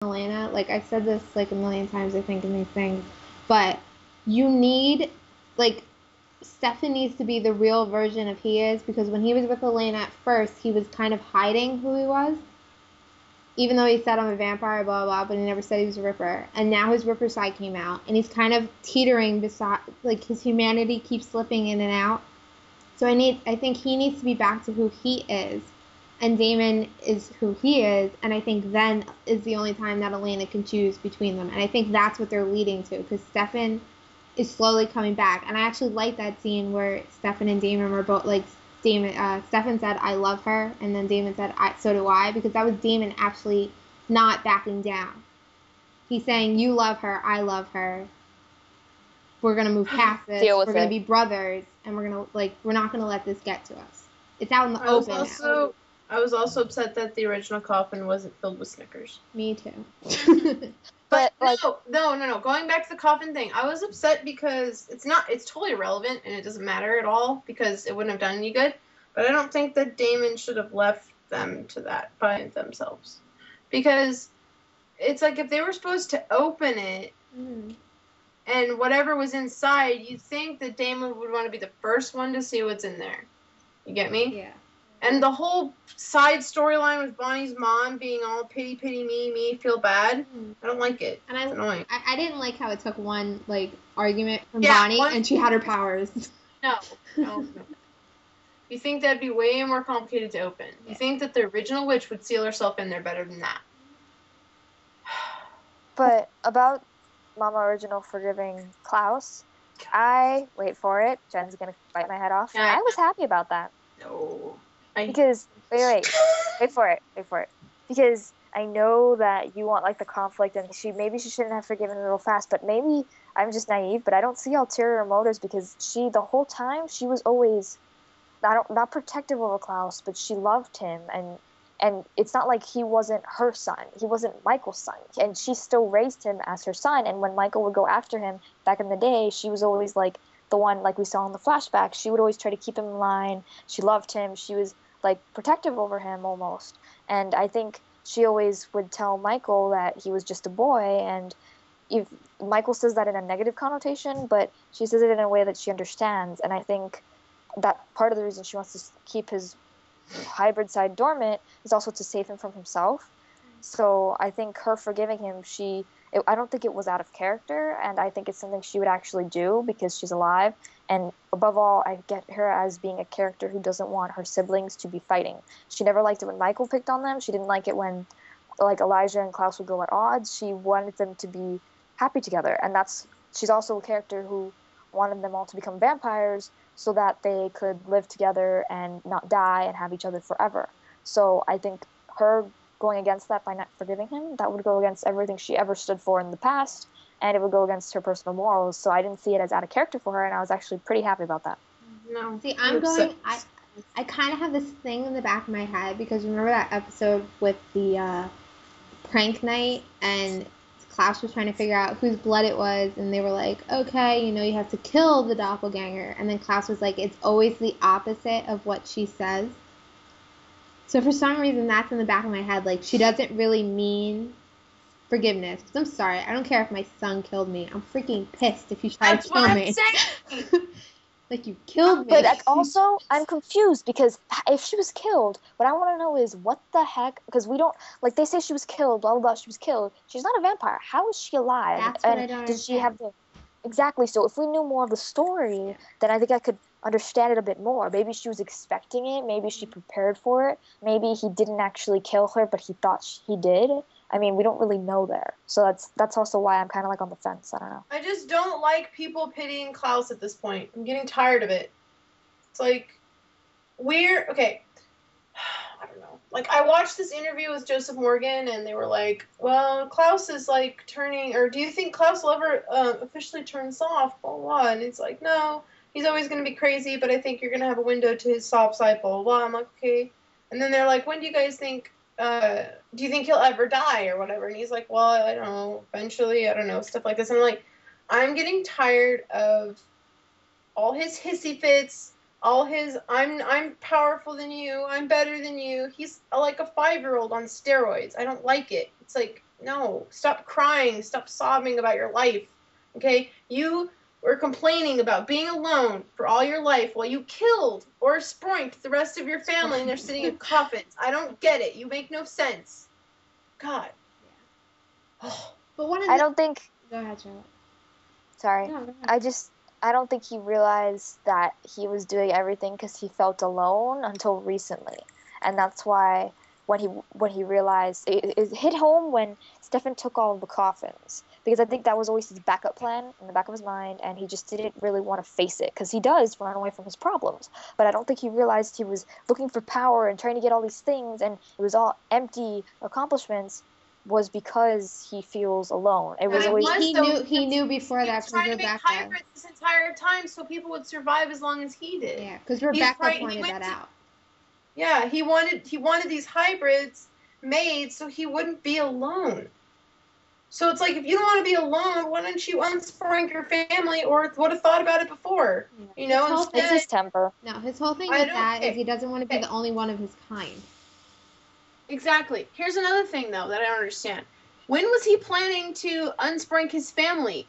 Elena. Like, I've said this like a million times, I think, in these things, but you need, like, Stefan needs to be the real version of he is, because when he was with Elena at first, he was kind of hiding who he was, even though he said I'm a vampire, blah, blah, but he never said he was a Ripper. And now his Ripper side came out, and he's kind of teetering beside, like, his humanity keeps slipping in and out. So I think he needs to be back to who he is, and Damon is who he is, and I think then is the only time that Elena can choose between them. And I think that's what they're leading to, because Stefan is slowly coming back. And I actually like that scene where Stefan and Damon were both, like, Stefan said, I love her, and then Damon said, so do I, because that was Damon actually not backing down. He's saying, you love her, I love her, we're going to move past this, we're going to be brothers, and we're going to, like, we're not going to let this get to us. It's out in the open now. I was also upset that the original coffin wasn't filled with Snickers. Me too. But no. Going back to the coffin thing, I was upset because it's totally irrelevant and it doesn't matter at all because it wouldn't have done any good. But I don't think that Damon should have left them to that by themselves. Because it's like if they were supposed to open it and whatever was inside, you'd think that Damon would want to be the first one to see what's in there. You get me? Yeah. And the whole side storyline with Bonnie's mom being all pity, me, feel bad. I don't like it. And it's annoying. I didn't like how it took one, like, argument from Bonnie and she had her powers. No. You think that'd be way more complicated to open. You think that the original witch would seal herself in there better than that. But about Mama Original forgiving Klaus, wait for it, Jen's gonna bite my head off. Yeah, I was happy about that. No. Because, wait for it. Because I know that you want, like, the conflict, and maybe she shouldn't have forgiven real fast, but maybe I'm just naive, but I don't see ulterior motives, because the whole time, she was always not protective over Klaus, but she loved him, and it's not like he wasn't her son. He wasn't Michael's son, and she still raised him as her son, and when Michael would go after him back in the day, she was always, like, the one, like we saw in the flashback, she would always try to keep him in line. She loved him. She was, like, protective over him almost. And I think she always would tell Michael that he was just a boy, and if Michael says that in a negative connotation, but she says it in a way that she understands, and I think that part of the reason she wants to keep his hybrid side dormant is also to save him from himself. So I think her forgiving him, I don't think it was out of character, and I think it's something she would actually do because she's alive. And above all, I get her as being a character who doesn't want her siblings to be fighting. She never liked it when Michael picked on them. She didn't like it when, like, Elijah and Klaus would go at odds. She wanted them to be happy together, and she's also a character who wanted them all to become vampires so that they could live together and not die and have each other forever. So I think her going against that by not forgiving him, that would go against everything she ever stood for in the past, and it would go against her personal morals. So I didn't see it as out of character for her, and I was actually pretty happy about that. No. See, I kind of have this thing in the back of my head, because remember that episode with the prank night, and Klaus was trying to figure out whose blood it was, and they were like, okay, you have to kill the doppelganger, and then Klaus was like, it's always the opposite of what she says. So for some reason, that's in the back of my head. Like, she doesn't really mean forgiveness. Because I'm sorry. I don't care if my son killed me. I'm freaking pissed if you try to kill me. Like, you killed me. But also, I'm confused, because if she was killed, what I want to know is what the heck, because we don't, like, they say she was killed, blah, blah, blah, she was killed. She's not a vampire. How is she alive? That's what I don't understand. She have the... Exactly. So if we knew more of the story, then I think I could understand it a bit more. Maybe she was expecting it. Maybe she prepared for it. Maybe he didn't actually kill her, but he thought he did. I mean, we don't really know there. So that's also why I'm kind of, like, on the fence. I don't know. I just don't like people pitying Klaus at this point. I'm getting tired of it. It's like, okay, I don't know. Like, I watched this interview with Joseph Morgan, and they were like, well, Klaus is, like, turning, or do you think Klaus will ever officially turn soft, blah, blah, blah. And it's like, no, he's always going to be crazy, but I think you're going to have a window to his soft side, blah, blah, blah. I'm like, okay. And then they're like, when do you guys think, do you think he'll ever die or whatever? And he's like, well, I don't know, eventually, I don't know, stuff like this. And I'm like, I'm getting tired of all his hissy fits, all his, I'm powerful than you, I'm better than you. He's like a 5-year-old on steroids. I don't like it. It's like, No. Stop crying. Stop sobbing about your life. Okay? You were complaining about being alone for all your life while you killed or sproinked the rest of your family and they're sitting in coffins. I don't get it. You make no sense. God. But one of I don't think. Go ahead, Charlotte. Sorry. No, go ahead. I don't think he realized that he was doing everything because he felt alone until recently, and that's why when he realized it hit home when Stefan took all of the coffins, because I think that was always his backup plan in the back of his mind, and he just didn't really want to face it because he does run away from his problems. But I don't think he realized he was looking for power and trying to get all these things, and it was all empty accomplishments. Was because he feels alone. It was always he knew before that. He was trying to make hybrids this entire time so people would survive as long as he did. Yeah, because Rebecca pointed that out. Yeah, he wanted these hybrids made so he wouldn't be alone. So it's like, if you don't want to be alone, why don't you unspoink your family or would have thought about it before? You know, it's his temper. No, his whole thing with that is he doesn't want to be the only one of his kind. Exactly. Here's another thing, though, that I don't understand. When was he planning to unspoink his family?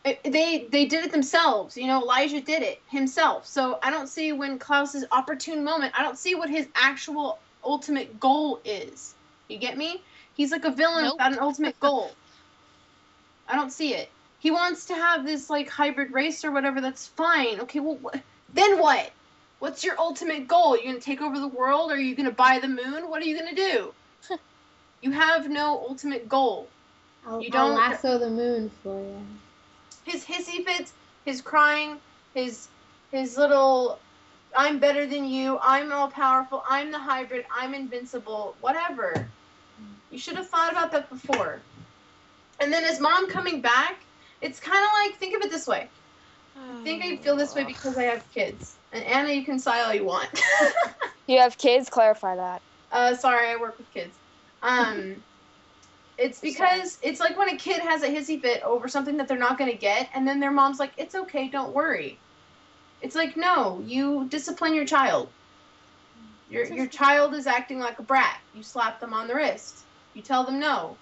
They did it themselves. You know, Elijah did it himself. So I don't see when Klaus's opportune moment, I don't see what his actual ultimate goal is. You get me? He's like a villain without an ultimate goal. I don't see it. He wants to have this, like, hybrid race or whatever. That's fine. Okay, well, then what? What's your ultimate goal? Are you going to take over the world? Are you going to buy the moon? What are you going to do? You have no ultimate goal. I'll lasso the moon for you. His hissy fits, his crying, his little, I'm better than you, I'm all powerful, I'm the hybrid, I'm invincible, whatever. You should have thought about that before. And then his mom coming back, it's kind of like, think of it this way. I think I feel this way because I have kids. And Anna, you can sigh all you want. You have kids? Clarify that. Sorry, I work with kids. It's because it's like when a kid has a hissy fit over something that they're not going to get, and then their mom's like, it's okay, don't worry. It's like, no, you discipline your child. Your child is acting like a brat. You slap them on the wrist. You tell them no.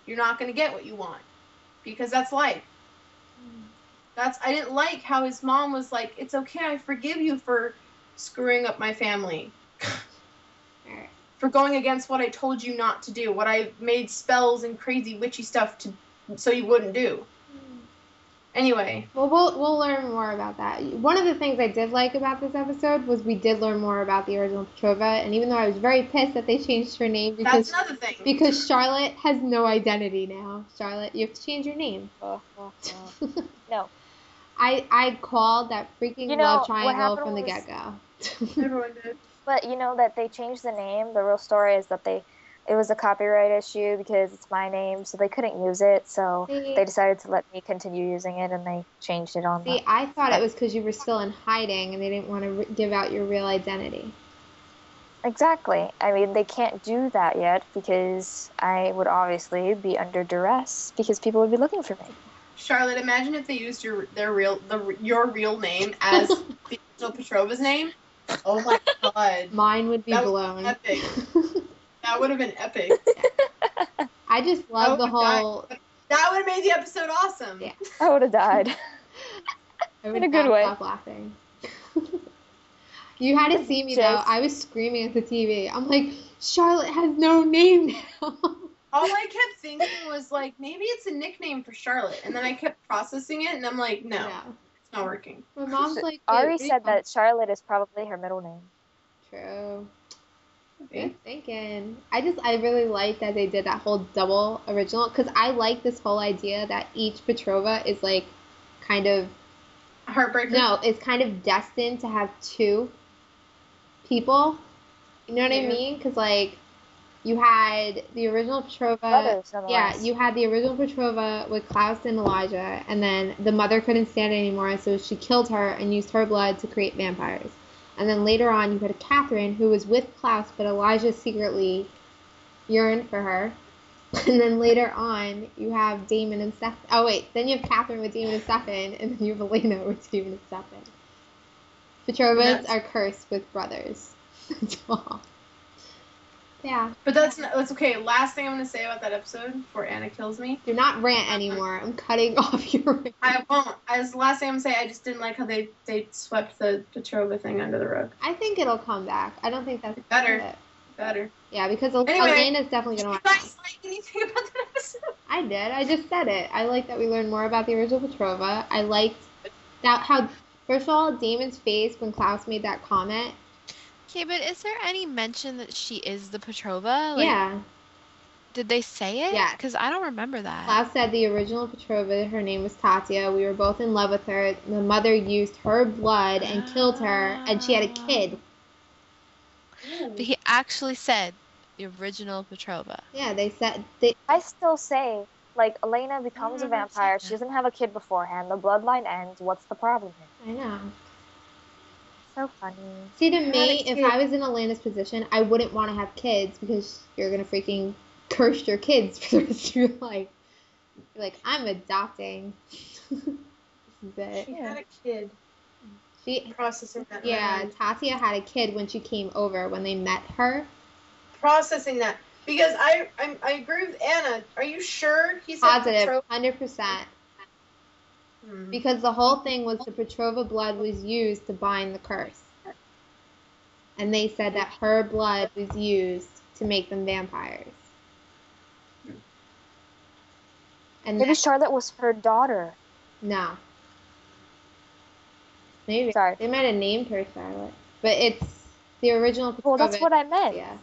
You're not going to get what you want. Because that's life. I didn't like how his mom was like, it's okay, I forgive you for screwing up my family. For going against what I told you not to do, what I made spells and crazy witchy stuff so you wouldn't do. Anyway. Well, we'll learn more about that. One of the things I did like about this episode was we did learn more about the original Petrova, and even though I was very pissed that they changed her name that's another thing. Because Charlotte has no identity now. Charlotte, you have to change your name. No. I called that freaking love triangle from the get-go. Everyone did. But you know that they changed the name. The real story is that it was a copyright issue because it's my name, so they couldn't use it. So they decided to let me continue using it, and they changed it on. I thought it was because you were still in hiding, and they didn't want to give out your real identity. Exactly. I mean, they can't do that yet because I would obviously be under duress because people would be looking for me. Charlotte, imagine if they used your real name as the original Petrova's name. Oh my god. Mine would be blown. Epic. That would have been epic. Yeah. I just love the whole... That would have made the episode awesome. Yeah. I would have died. In a good way. Stop laughing. You had to see me, though. I was screaming at the TV. I'm like, Charlotte has no name now. All I kept thinking was, like, maybe it's a nickname for Charlotte. And then I kept processing it, and I'm like, no. It's not working. My mom's like... Ari said that Charlotte is probably her middle name. True. Good thinking. I really like that they did that whole double original, because I like this whole idea that each Petrova is, like, kind of... Heartbreaker? No, it's kind of destined to have two people. You know what I mean? Because, like... You had the original Petrova. You had the original Petrova with Klaus and Elijah, and then the mother couldn't stand it anymore, so she killed her and used her blood to create vampires. And then later on, you had Catherine, who was with Klaus, but Elijah secretly yearned for her. And then later on, you have Damon and Stefan. Oh, wait. Then you have Catherine with Damon and Stefan, and then you have Elena with Damon and Stefan. Petrovas are cursed with brothers. That's all. Yeah. But that's okay. Last thing I'm gonna say about that episode before Anna kills me. Do not rant anymore. I'm cutting off your rant. I won't. As the last thing I'm gonna say, I just didn't like how they swept the Petrova thing under the rug. I think it'll come back. I don't think that's Better. Yeah, because Anyway, Elena's definitely gonna did you watch. guys like anything about that episode? I did. I just said it. I like that we learned more about the original Petrova. I liked that how first of all Damon's face when Klaus made that comment. Okay, but is there any mention that she is the Petrova? Like, Yeah. did they say it? Yeah. Because I don't remember that. Klaus said the original Petrova, her name was Tatya. We were both in love with her. The mother used her blood and killed her, and she had a kid. But he actually said the original Petrova. Yeah, they said I still say, like, Elena becomes a remember vampire. saying She doesn't have a kid beforehand. The bloodline ends. What's the problem here? I know. So funny. See, to had me, a if kid. I was in Elena's position, I wouldn't want to have kids because you're gonna freaking curse your kids for the rest of your life. You're like, I'm adopting. This is it. She had a kid. She, Processing that. yeah, memory. Tatya had a kid when she came over when they met her. Processing that because I agree with Anna. Are you sure he said Positive, Petrova? 100%. Hmm. Because the whole thing was the Petrova blood was used to bind the curse. And they said that her blood was used to make them vampires. And Maybe Charlotte was her daughter. no. Maybe. Sorry. They might have named her Charlotte. But it's the original Petrova. Well, that's what I meant. Yeah.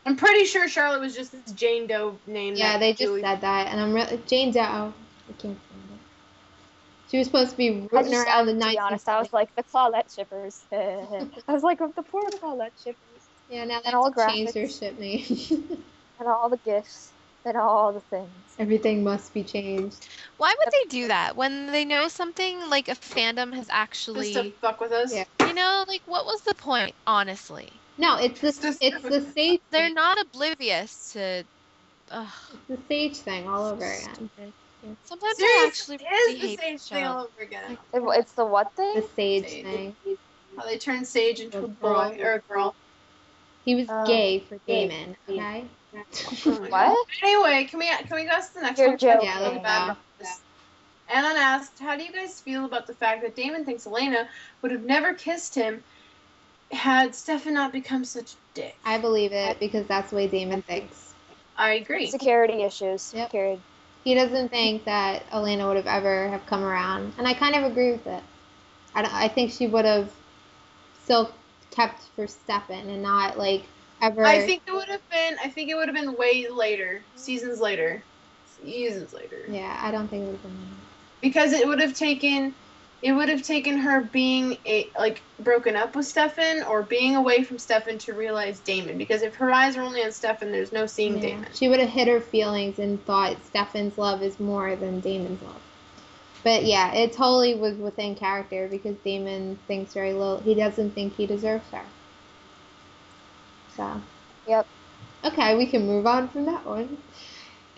I'm pretty sure Charlotte was just this Jane Doe name. Yeah, that they just Julie- said that. And I'm really... Jane Doe. I can't stand it. She was supposed to be rooting around the to be 19th. honest, I was like, the Claudette shippers. I was like, the poor Claudette shippers. Yeah, now they and all have to change their graphics. ship name. And all the gifts. And all the things. Everything must be changed. Why would they do that when they know something like a fandom has just to actually, fuck with us. Yeah. you know, like what was the point, honestly? No, it's the Just- sage They're thing. not oblivious to, ugh. It's the sage thing all over again. Stupid. Sometimes I Seriously, actually it really is the hate same the thing all show. over again. It's the what thing? The sage Sage. thing. How they turn Sage into a A boy girl. or a girl. He was Oh. gay for Damon, okay? Oh my God. What? Anyway, can we go to the next You're one? joking. Yeah, let's Bad go. about this. Anna asked, how do you guys feel about the fact that Damon thinks Elena would have never kissed him had Stefan not become such a dick? I believe it because that's the way Damon thinks. I agree. Security issues. Yep. Period. He doesn't think that Elena would have ever have come around, and I kind of agree with it. I think she would have still kept for Stefan and not like ever. I think it would have been way later, seasons later. Yeah, I don't think it would have been. Because it would have taken her being broken up with Stefan or being away from Stefan to realize Damon. Because if her eyes are only on Stefan, there's no seeing Yeah. Damon. She would have hit her feelings and thought Stefan's love is more than Damon's love. But yeah, it totally was within character because Damon thinks very little. He doesn't think he deserves her. So. Yep. Okay, we can move on from that one.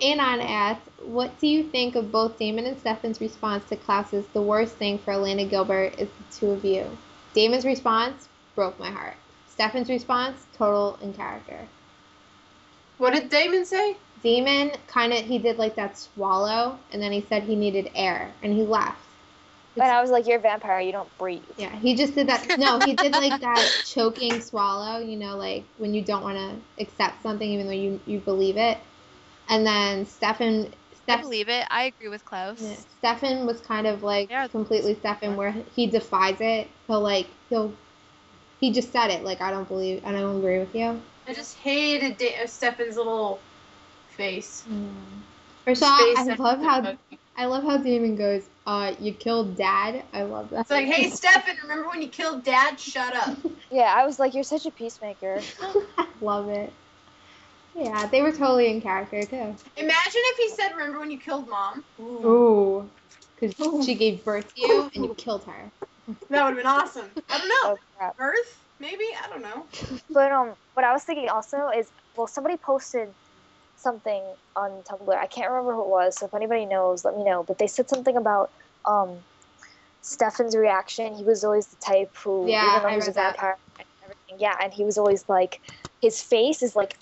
Anon asks, what do you think of both Damon and Stefan's response to Klaus's the worst thing for Elena Gilbert is the two of you? Damon's response broke my heart. Stefan's response, total in character. What did Damon say? Damon he did like that swallow, and then he said he needed air, and he left. And I was like, you're a vampire. You don't breathe. Yeah, he just did that. No, he did like that choking swallow, like when you don't want to accept something even though you believe it. And then I believe it. I agree with Klaus. Yeah, Stefan was kind of like Yeah. completely Stefan where he defies it. He just said it like I don't agree with you. I just hated Stefan's little face. First of all, Face I love how Damon goes, you killed Dad. I love that. It's like, hey, Stefan, remember when you killed Dad? Shut up. Yeah, I was like, you're such a peacemaker. I love it. Yeah, they were totally in character too. Imagine if he said, remember when you killed Mom? Ooh, because she gave birth to you and you killed her. That would have been awesome. I don't know. Oh, crap. Birth? Maybe? I don't know. But what I was thinking also is, well, somebody posted something on Tumblr. I can't remember who it was, so if anybody knows, let me know. But they said something about Stefan's reaction. He was always the type who, Yeah, even though I he was a read that. vampire and everything, yeah, and he was always like, his face is like